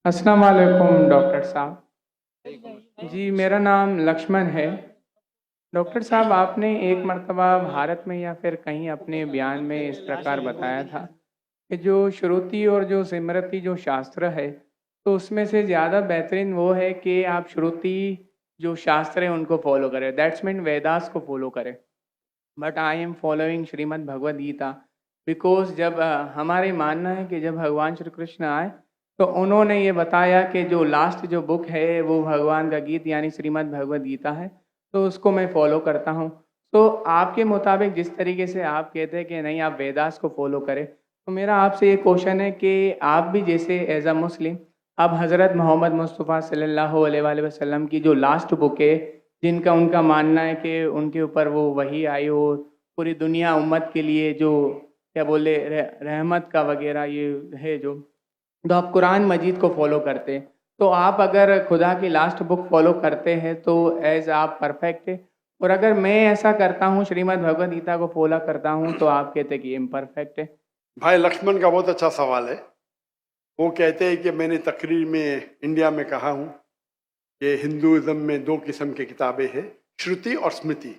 अस्सलाम वालेकुम डॉक्टर साहब। जी मेरा नाम लक्ष्मण है। डॉक्टर साहब आपने एक मर्तबा भारत में या फिर कहीं अपने बयान में इस प्रकार बताया था कि जो श्रुति और जो स्मृति जो शास्त्र है तो उसमें से ज़्यादा बेहतरीन वो है कि आप श्रुति जो शास्त्र है उनको फॉलो करें, दैट्स मीन वेदास को फॉलो करें। But I am following Shrimad Bhagavad Gita because जब हमारे मानना है कि जब भगवान श्री कृष्ण आए तो उन्होंने ये बताया कि जो लास्ट जो बुक है वो भगवान का गीत यानी श्रीमद् भगवद गीता है, तो उसको मैं फॉलो करता हूँ। तो आपके मुताबिक जिस तरीके से आप कहते हैं कि नहीं आप वेदास को फॉलो करें, तो मेरा आपसे ये क्वेश्चन है कि आप भी जैसे एज अ मुस्लिम अब हज़रत मोहम्मद मुस्तफ़ा सल्लल्लाहु अलैहि वसल्लम की जो लास्ट बुक है जिनका उनका मानना है कि उनके ऊपर वो वही आई हो पूरी दुनिया उम्मत के लिए जो क्या बोले रहमत का वगैरह ये है जो, तो आप कुरान मजीद को फॉलो करते हैं। तो आप अगर खुदा की लास्ट बुक फॉलो करते हैं तो एज आप परफेक्ट है, और अगर मैं ऐसा करता हूँ श्रीमद् भगवद गीता को फॉलो करता हूँ तो आप कहते हैं कि इम्परफेक्ट है। भाई लक्ष्मण का बहुत अच्छा सवाल है। वो कहते हैं कि मैंने तकरीर में इंडिया में कहा हूँ कि हिंदुइज्म में दो किस्म की किताबें हैं, श्रुति और स्मृति।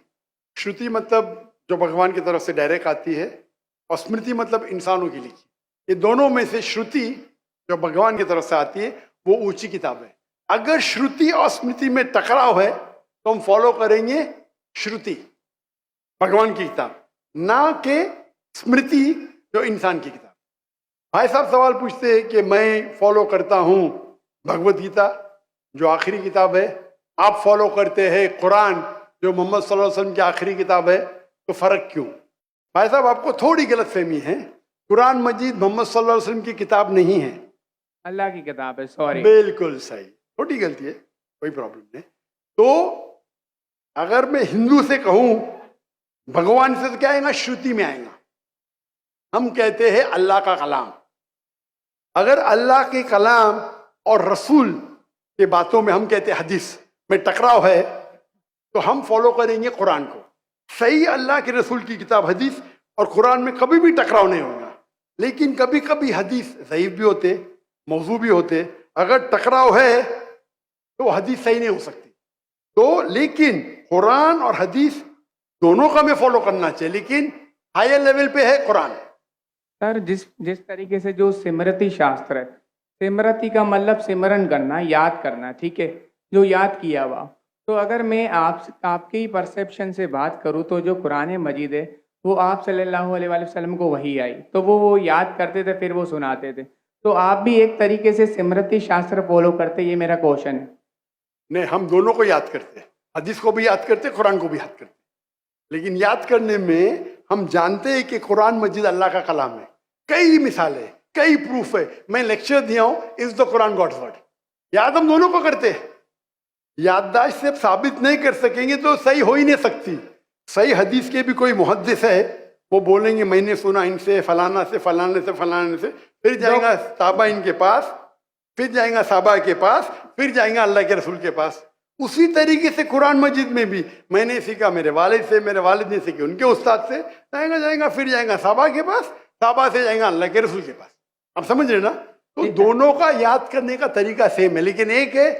श्रुति मतलब जो भगवान की तरफ से डायरेक्ट आती है, और स्मृति मतलब इंसानों की लिखी। ये दोनों में से श्रुति जो भगवान की तरफ से आती है वो ऊंची किताब है। अगर श्रुति और स्मृति में टकराव है तो हम फॉलो करेंगे श्रुति, भगवान की किताब, ना कि स्मृति जो इंसान की किताब। भाई साहब सवाल पूछते हैं कि मैं फॉलो करता हूं भगवत गीता जो आखिरी किताब है, आप फॉलो करते हैं कुरान जो मोहम्मद सल्लल्लाहु अलैहि वसल्लम की आखिरी किताब है, तो फर्क क्यों? भाई साहब आपको थोड़ी गलत फहमी है। कुरान मजीद मोहम्मद सल्लल्लाहु अलैहि वसल्लम की किताब नहीं है, अल्लाह की किताब है। सॉरी, बिल्कुल सही, छोटी गलती है, कोई प्रॉब्लम नहीं। तो अगर मैं हिंदू से कहूं भगवान से, तो क्या आएगा? श्रुति में आएगा। हम कहते हैं अल्लाह का कलाम। अगर अल्लाह के कलाम और रसूल के बातों में हम कहते हैं हदीस में टकराव है तो हम फॉलो करेंगे कुरान को। सही अल्लाह के रसूल की किताब हदीस और कुरान में कभी भी टकराव नहीं होगा, लेकिन कभी कभी हदीस ज़ईफ भी होते, मौजू भी होते। अगर टकराव है तो हदीस सही नहीं हो सकती। तो लेकिन कुरान और हदीस दोनों का हमें फॉलो करना चाहिए, लेकिन हायर लेवल पे है कुरान। सर जिस जिस तरीके से जो सिमरती शास्त्र है, सिमरती का मतलब सिमरन करना, याद करना, ठीक है, जो याद किया हुआ। तो अगर मैं आपके ही परसेप्शन से बात करूँ तो जो कुरान मजीद है वो आप सल्लल्लाहु अलैहि वसल्लम को वही आई तो वो याद करते थे फिर वो सुनाते थे, तो आप भी एक तरीके से सिमरती शास्त्र फॉलो करते, ये मेरा क्वेश्चन है। नहीं, हम दोनों को याद करते हैं, हदीस को भी याद करते, कुरान को भी याद करते। लेकिन याद करने में हम जानते हैं कि कुरान मजीद अल्लाह का कलाम है। कई मिसालें, कई प्रूफ है। मैं लेक्चर दिया हूं, is the Quran God's word. याद हम दोनों को करते हैं। याददाश्त से साबित नहीं कर सकेंगे तो सही हो ही नहीं सकती। सही हदीस के भी कोई मुहद्दिस है, वो बोलेंगे मैंने सुना इनसे फलाना से फलाने से फलाने से, फिर जाएगा साहबा इनके पास, फिर जाएगा साहबा के पास, फिर जाएगा अल्लाह के रसूल के पास। उसी तरीके से कुरान मजीद में भी मैंने सीखा मेरे वालिद से, मेरे वालिद ने सीखी उनके उस्ताद से, जाएगा फिर जाएगा साहबा के पास, साहबा से जाएगा अल्लाह के रसूल के पास। आप समझ रहे ना? तो दोनों का याद करने का तरीका सेम है, लेकिन एक है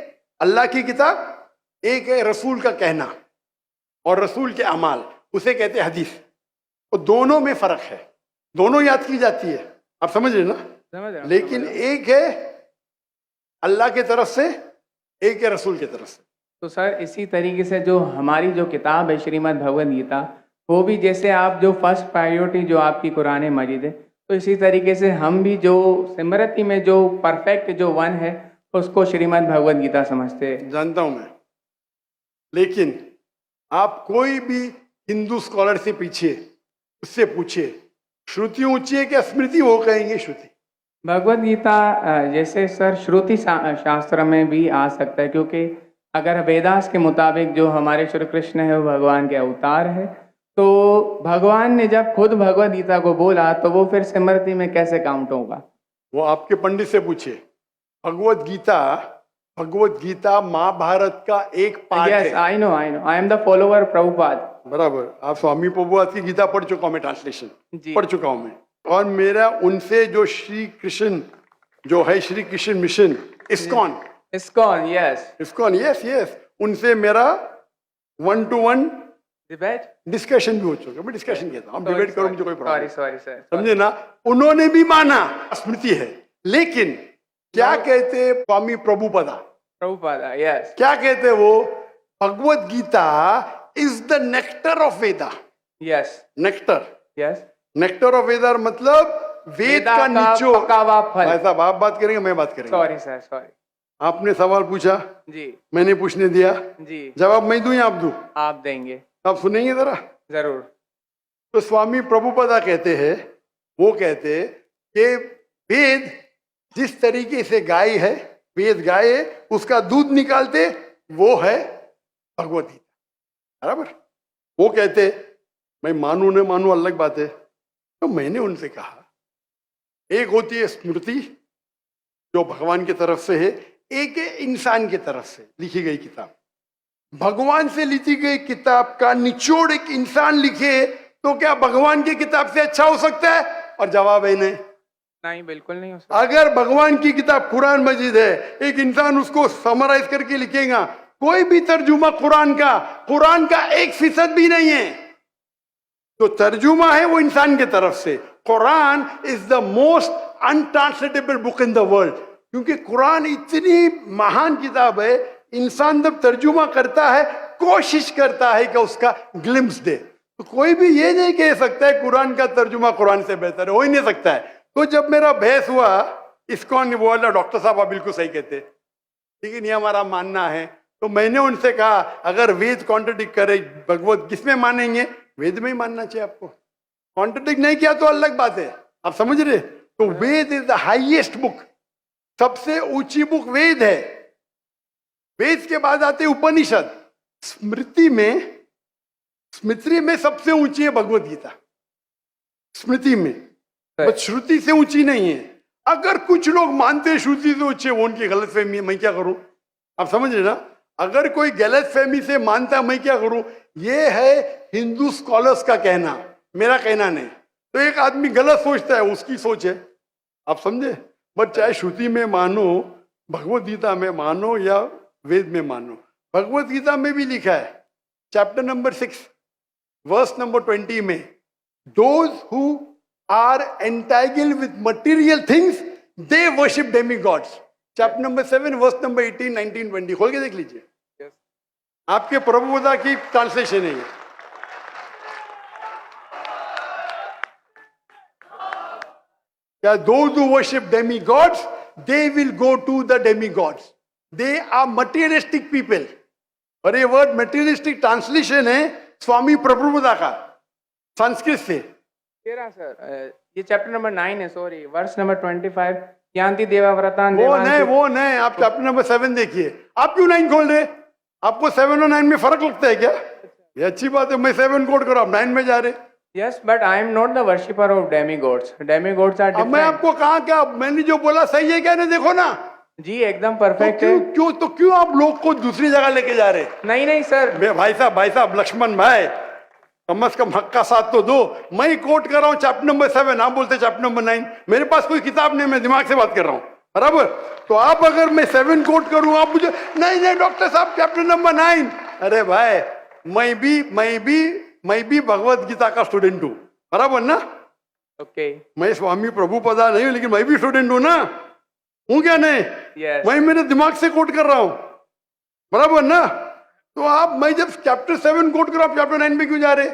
अल्लाह की किताब, एक है रसूल का कहना और रसूल के अमाल, उसे कहते हैं हदीस। तो दोनों में फर्क है, दोनों याद की जाती है। आप समझ रहे ना? समझ रहा हूं, लेकिन एक है अल्लाह की तरफ से, एक है रसूल की तरफ से। तो सर इसी तरीके से जो हमारी जो किताब है श्रीमद् भगवद गीता, वो भी जैसे आप जो फर्स्ट प्रायोरिटी जो आपकी कुरान मजीद है, तो इसी तरीके से हम भी जो सिमरती में जो परफेक्ट जो वन है उसको श्रीमद् भगवद गीता समझते हैं। जानता हूं मैं, लेकिन आप कोई भी हिंदू स्कॉलर से पीछे उससे पूछिए श्रुति ऊंची है क्या स्मृति, वो कहेंगे श्रुति। भगवद गीता जैसे सर श्रुति शास्त्र में भी आ सकता है, क्योंकि अगर वेदास के मुताबिक जो हमारे श्री कृष्ण है वो भगवान के अवतार है, तो भगवान ने जब खुद भगवद गीता को बोला तो वो फिर सिमरती में कैसे काउंट होगा? वो आपके पंडित से पूछिए। भगवद गीता महाभारत का एक पार्ट है। Yes, I know, I am the follower Prabhupada. बराबर, आप स्वामी प्रभुपाद की गीता पढ़ चुका हूं, मैं ट्रांसलेशन जी पढ़ चुका हूं मैं। और मेरा उनसे जो श्री कृष्ण जो है Shri Krishna mission, ISKCON, ISKCON, yes. ISKCON, yes yes, उनसे मेरा 1-to-1 Debate? डिस्कशन भी हो चुका। मैं डिस्कशन कहता हूँ, Sorry, डिबेट करूँ, sorry. मुझे कोई प्रॉब्लम Sorry, sir. समझे ना। उन्होंने भी माना, स्मृति है। लेकिन क्या कहते स्वामी प्रभुपदा, Prabhupada, yes. क्या कहते वो, Bhagavad Gita is the nectar of Veda. Yes. Nectar, Yes. Nectar of Veda मतलब वेद वेदा का निचोड़। पका हुआ फल। भाई साहब आप बात करेंगे, मैं बात करेंगे। Sorry, sir. Sorry. आपने सवाल पूछा, जी मैंने पूछने दिया, जी, जवाब मैं दूं या आप दूं? आप देंगे। आप सुनेंगे जरा। जरूर। तो स्वामी प्रभुपदा कहते हैं, वो कहते कि वेद जिस तरीके से गाय है, वेद गाय है, उसका दूध निकालते वो है भगवत गीता, बराबर। वो कहते, मैं मानू न मानू अलग बात है। तो मैंने उनसे कहा, एक होती है स्मृति जो भगवान की तरफ से है, एक है इंसान की तरफ से लिखी गई किताब। भगवान से लिखी गई किताब का निचोड़ एक इंसान लिखे तो क्या भगवान की किताब से अच्छा हो सकता है? और जवाब है नहीं। नहीं, बिल्कुल नहीं हो सकता। अगर भगवान की किताब कुरान मजीद है, एक इंसान उसको समराइज करके लिखेगा, कोई भी तर्जुमा कुरान का 1% भी नहीं है। तो तर्जुमा है वो इंसान की तरफ से। Quran is the most untranslatable book in the world, क्योंकि कुरान इतनी महान किताब है। इंसान जब तर्जुमा करता है, कोशिश करता है कि उसका ग्लिम्स दे, तो कोई भी ये नहीं कह सकता है कुरान का तर्जुमा कुरान से बेहतर है, हो ही नहीं सकता है। तो जब मेरा बहस हुआ, इस्कॉन बोला डॉक्टर साहब आप बिल्कुल सही कहते, लेकिन ये हमारा मानना है। तो मैंने उनसे कहा, अगर वेद कॉन्ट्रडिक्ट करे भगवत, किसमें मानेंगे? वेद में ही मानना चाहिए आपको। कॉन्ट्रडिक्ट नहीं किया तो अलग बात है, आप समझ रहे। तो वेद इज द हाईएस्ट बुक, सबसे ऊंची बुक वेद है। वेद के बाद आते उपनिषद। स्मृति में सबसे ऊंची है भगवत गीता, स्मृति में, बस श्रुति से ऊंची नहीं है। अगर कुछ लोग मानते हैं श्रुति से ऊंची है, वो उनकी गलत फहमी है, मैं क्या करूं? आप समझ रहे ना। अगर कोई गलत फहमी से मानता है, मैं क्या करूं? ये है हिंदू स्कॉलर्स का कहना, मेरा कहना नहीं। तो एक आदमी गलत सोचता है, उसकी सोच है, आप समझे। बट चाहे श्रुति में मानो, भगवत गीता में मानो या वेद में मानो, भगवत गीता में भी लिखा है, चैप्टर नंबर 6 वर्स नंबर 20 में, those who are entangled with material things they worship demigods. Chapter number 7 verse number 18, 19, 20 खोल के देख लीजिए। आपके प्रभुपदा की ट्रांसलेशन है ये। क्या those who worship demigods, they will go to the demigods. They are materialistic people. और ये वर्ड materialistic ट्रांसलेशन है स्वामी प्रभुपदा का संस्कृत से। तेरा सर, ये चैप्टर नंबर 9 है, सॉरी, वर्स नंबर 25, यान्ति देवाव्रतान वो नहीं, आप चैप्टर नंबर 7 देखिए। आप क्यों 9 खोल रहे? आपको 7 और 9 में फर्क लगता है क्या? ये अच्छी बात है, मैं 7 कोट करो, आप 9 में जा रहे। Yes, but I am not the worshipper of demigods. Demigods are अब different. मैं आपको कहा क्या, मैंने जो बोला सही है क्या? नहीं देखो ना जी, एकदम परफेक्ट है। क्यों आप लोग को दूसरी जगह लेके जा रहे? नहीं सर, भाई साहब लक्ष्मण भाई, कम से कम हक का साथ तो दो। मैं कोट कर रहा हूँ चैप्टर नंबर 7, आप बोलते चैप्टर नंबर 9। मेरे पास कोई किताब नहीं, मैं दिमाग से बात कर रहा हूँ, बराबर। तो आप अगर मैं 7 कोट करूँ, आप मुझे नहीं डॉक्टर साहब चैप्टर नंबर 9। अरे भाई, मैं भी भगवत गीता का स्टूडेंट हूँ, बराबर ना। ओके, मैं स्वामी प्रभुपदा नहीं हूँ, लेकिन मैं भी स्टूडेंट हूँ ना, हूँ क्या नहीं? yes. मैं मेरे दिमाग से कोट कर रहा हूँ, बराबर ना। तो आप, मैं जब चैप्टर 7 कोट कर रहा हूँ, चैप्टर 9 में क्यों जा रहे?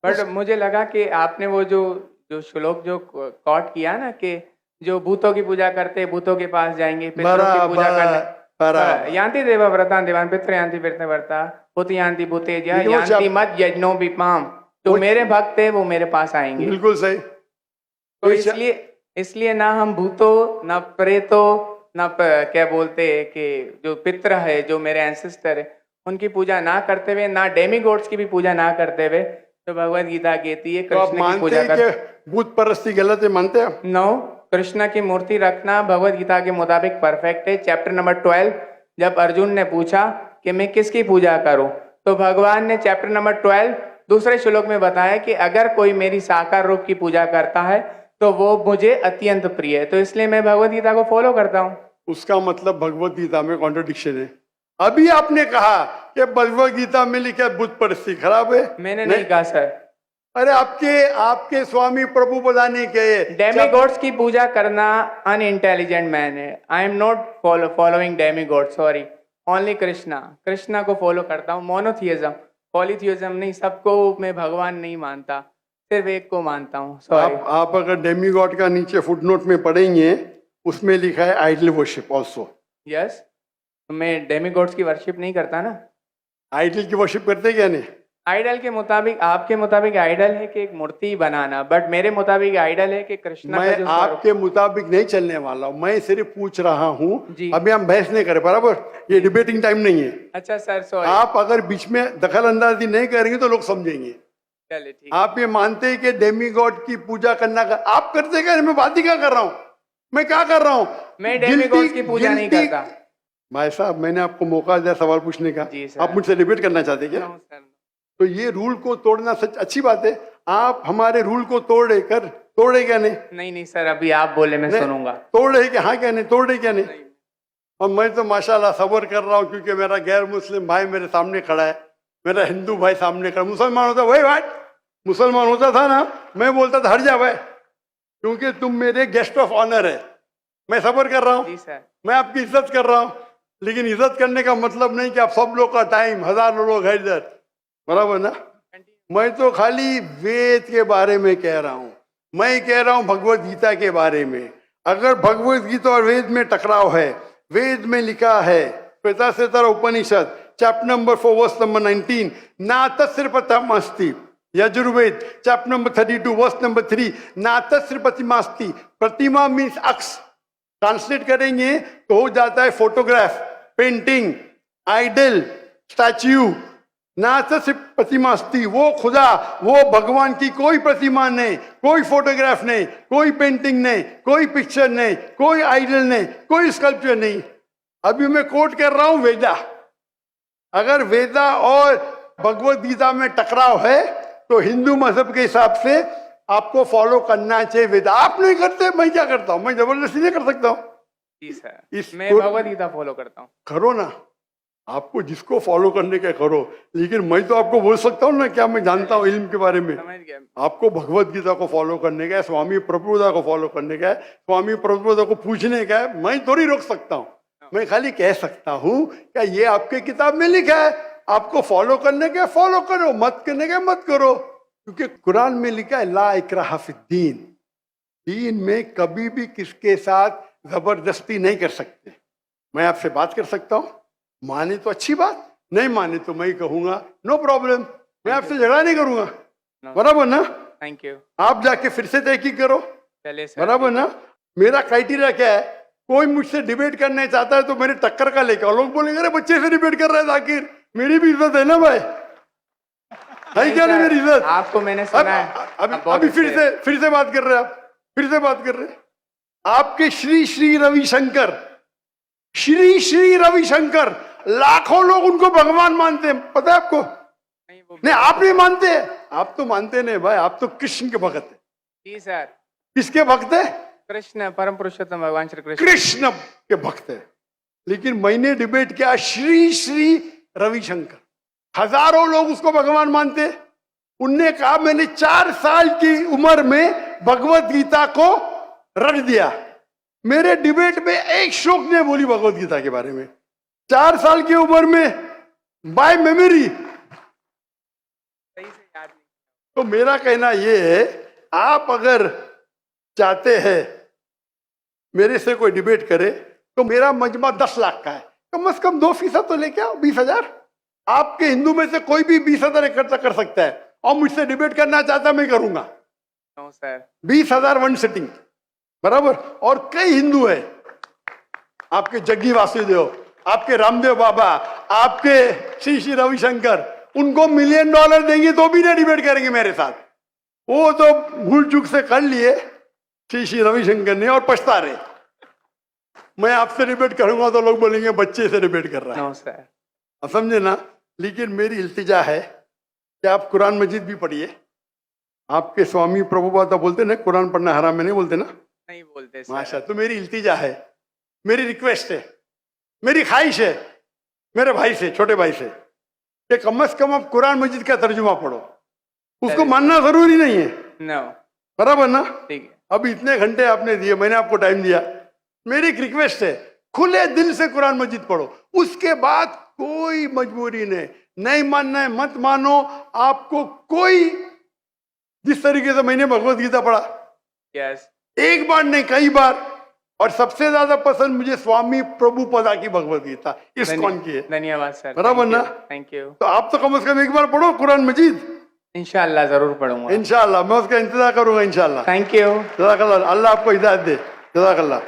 बट मुझे लगा कि आपने वो जो श्लोक जो कोट किया ना, कि जो भूतों की पूजा करते भूतों के पास जाएंगे, पितरों की पूजा करने, यान्ति देवाव्रतान देवान पितृ यान्ति पितृव्रता भूत यान्ति भूतेज्य यान्ति मत यज्ञो विपाम। तो मेरे भक्त है वो मेरे पास आएंगे। बिल्कुल सही। तो इसलिए ना हम भूतों, ना प्रेतों, ना क्या बोलते हैं कि जो पितृ है, जो मेरे एंसेस्टर है, उनकी पूजा ना करते हुए, ना डेमीगॉड्स की भी पूजा ना करते हुए, तो भगवत गीता कहती है कृष्ण की पूजा कर। भूत परस्ती गलत है, मानते हैं? नो, कृष्ण की मूर्ति रखना भगवत गीता के मुताबिक परफेक्ट है। चैप्टर नंबर 12, जब अर्जुन ने पूछा कि मैं किसकी पूजा करूं, तो भगवान ने चैप्टर नंबर 12 दूसरे श्लोक में बताया कि अगर कोई मेरी साकार रूप की पूजा करता है तो वो मुझे अत्यंत प्रिय है, तो इसलिए मैं भगवत गीता को फॉलो करता हूँ। उसका मतलब भगवत गीता में कॉन्ट्रडिक्शन है। अभी आपने कहा कि भगवत गीता में लिखा बुत परिस्थिति खराब है। मैंने नहीं कहा सर। अरे आपके स्वामी प्रभु बताने के डेमीगॉड्स की पूजा करना अनइंटेलिजेंट मैन है। I am not following demigod, sorry, only Krishna को फॉलो करता हूँ। मोनोथियज्म, पॉलीथियज्म नहीं, सबको मैं भगवान नहीं मानता, सिर्फ एक को मानता हूँ, सॉरी। आप अगर डेमीगॉड का नीचे फुटनोट में पढ़ेंगे, उसमें लिखा है आइडल वर्शिप ऑल्सो। यस, मैं डेमीगॉड्स की वर्शिप नहीं करता ना। आइडल की वर्शिप करते क्या नहीं? आइडल के मुताबिक, आपके मुताबिक आइडल है कि एक मूर्ति बनाना, बट मेरे मुताबिक आइडल है कि कृष्णा का मैं जो स्वरूप। आपके मुताबिक नहीं चलने वाला हूं, मैं सिर्फ पूछ रहा हूं। जी। अभी हम बहस नहीं करें, बराबर? ये डिबेटिंग टाइम नहीं है। अच्छा सर, सॉरी। आप अगर बीच में दखल अंदाजी नहीं करेंगे तो लोग समझेंगे। चलिए ठीक। आप ये मानते हैं कि डेमीगॉड की पूजा करना आप करते क्या? मैं बात ही क्या कर रहा हूं? मैं क्या कर रहा हूं? मैं डेमीगॉड्स की पूजा नहीं करता। भाई साहब, मैंने आपको मौका दिया सवाल पूछने का। जी सर। आप मुझसे डिबेट करना चाहते क्या? No sir. तो ये रूल को तोड़ना सच अच्छी बात है। आप हमारे रूल को तोड़े क्या नहीं? नहीं सर, अभी आप बोले मैं नहीं, सुनूंगा। तोड़े क्या? हाँ क्या नहीं? तोड़े क्या नहीं? और मैं तो माशाल्लाह सब्र कर रहा हूँ, क्योंकि मेरा गैर मुस्लिम भाई मेरे सामने खड़ा है, मेरा हिंदू भाई सामने खड़ा। मुसलमान होता वही भाई, मुसलमान होता था ना, मैं बोलता था हट जा भाई, क्योंकि तुम मेरे गेस्ट ऑफ ऑनर है। मैं सब्र कर रहा हूँ, जी सर। मैं आपकी इज्जत कर रहा हूँ, लेकिन इज्जत करने का मतलब नहीं कि आप सब लोग का टाइम, हजारों लोग है इधर, बराबर ना? मैं तो खाली वेद के बारे में कह रहा हूं। मैं कह रहा हूं भगवत गीता के बारे में। अगर भगवत गीता और वेद में टकराव है, वेद में लिखा है Shvetashvatara Upanishad chapter number 4 verse number 19, ना तस्य प्रतिमास्ति। Yajurveda chapter number 32 verse number 3, ना तस्य प्रतिमास्ति। प्रतिमा मीन्स अक्स, ट्रांसलेट करेंगे तो हो जाता है फोटोग्राफ, पेंटिंग, आइडल, स्टैच्यू। ना तो सिर्फ प्रतिमास्ति, वो खुदा, वो भगवान की कोई प्रतिमा नहीं, कोई फोटोग्राफ नहीं, कोई पेंटिंग नहीं, कोई पिक्चर नहीं, कोई आइडल नहीं, कोई स्कल्पचर नहीं। अभी मैं कोट कर रहा हूं वेदा। अगर वेदा और भगवत गीता में टकराव है तो हिंदू मजहब के हिसाब से आपको फॉलो करना चाहिए वेदा। आप नहीं करते, मैं क्या करता हूं? मैं जबरदस्ती नहीं कर सकता हूं। जी सर, मैं भगवत गीता फॉलो करता हूँ। करो ना, आपको जिसको फॉलो करने का करो, लेकिन मैं तो आपको बोल सकता हूँ ना क्या मैं जानता हूँ इल्म के बारे में। समझ गया। आपको भगवत गीता को फॉलो करने का है, स्वामी प्रभुदा को फॉलो करने का है, स्वामी प्रभुदा को पूछने का है। मैं थोड़ी रोक सकता हूँ, मैं खाली कह सकता हूँ क्या ये आपके किताब में लिखा है, आपको फॉलो करने का फॉलो करो, मत करने का मत करो। क्योंकि कुरान में लिखा है ला इकराहा फिद्दीन, दीन में कभी भी किसके साथ जबरदस्ती नहीं कर सकते। मैं आपसे बात कर सकता हूँ, माने तो अच्छी बात, नहीं माने तो मैं कहूंगा नो प्रॉब्लम, मैं आपसे झगड़ा नहीं करूंगा, बराबर ना? Thank you. आप जाके फिर से तहकीक करो, चलिए सर। बराबर ना? मेरा क्राइटेरिया क्या है? कोई मुझसे डिबेट करना चाहता है तो मेरे टक्कर का लेकर, लोग बोलेंगे अरे बच्चे से डिबेट कर रहा है जाकिर, मेरी भी इज्जत है ना भाई, है क्या नहीं मेरी इज्जत? आपको मैंने सुना है। अभी फिर से बात कर रहे हैं आप, फिर से बात कर रहे हैं। आपके श्री श्री रविशंकर, श्री श्री रविशंकर, लाखों लोग उनको भगवान मानते हैं, पता है आपको? नहीं, आप नहीं मानते, आप तो मानते नहीं भाई, आप तो कृष्ण के भक्त है। जी सर। किसके भक्त है? कृष्ण, परम पुरुषोत्तम भगवान श्री कृष्ण। कृष्ण के भक्त है। लेकिन मैंने डिबेट किया श्री श्री रविशंकर, हजारों लोग उसको भगवान मानते। उनने कहा मैंने 4 साल की उम्र में भगवत गीता को रट दिया। मेरे डिबेट में एक श्लोक ने बोली भगवत गीता के बारे में, 4 साल की उम्र में, बाय मेमोरी। सही से याद नहीं। तो मेरा कहना यह है, आप अगर चाहते हैं मेरे से कोई डिबेट करे तो मेरा मजमा 10 लाख का है, कम से कम 2% तो लेके आओ, 20,000। आपके हिंदू में से कोई भी 20,000 इकट्ठा कर सकता है और मुझसे डिबेट करना चाहता मैं करूंगा। No sir. 20,000 वन सिटिंग, बराबर। और कई हिंदू है, आपके जग्गी वासुदेव, आपके रामदेव बाबा, आपके श्री श्री रविशंकर, उनको $1 मिलियन देंगे तो भी नहीं डिबेट करेंगे मेरे साथ। वो तो भूल चूक से कर लिए श्री श्री रविशंकर ने और पछता रहे। मैं आपसे डिबेट करूंगा तो लोग बोलेंगे बच्चे से डिबेट कर रहा है। No sir. आप समझे ना? लेकिन मेरी इल्तिजा है कि आप कुरान मजीद भी पढ़िए, आपके स्वामी प्रभुपाद बोलते ना कुरान पढ़ना हराम है, नहीं बोलते ना? नहीं बोलते सर। माशा, तो मेरी इल्तिजा है, मेरी रिक्वेस्ट है, मेरी ख्वाहिश है मेरे भाई से, छोटे भाई से, कि कम से कम आप कुरान मजीद का तर्जुमा पढ़ो। उसको मानना जरूरी नहीं है, नो, बराबर ना? ठीक है। अब इतने घंटे आपने दिए, मैंने आपको टाइम दिया, मेरी एक रिक्वेस्ट है, खुले दिल से कुरान मजीद पढ़ो। उसके बाद कोई मजबूरी नहीं मानना है मत मानो, आपको कोई, जिस तरीके से मैंने भगवत गीता पढ़ा, यस, एक बार नहीं कई बार, और सबसे ज्यादा पसंद मुझे स्वामी प्रभुपदा की भगवत गीता, इस्कॉन की है। धन्यवाद सर। बराबर ना? Thank you. तो आप तो कम से कम एक बार पढ़ो कुरान मजीद। इंशाल्लाह जरूर पढ़ूंगा। इंशाल्लाह मैं उसका इंतजार करूंगा इंशाल्लाह। Thank you. जज़ाकल्लाह, अल्लाह आपको हिदायत दे। जज़ाकल्लाह।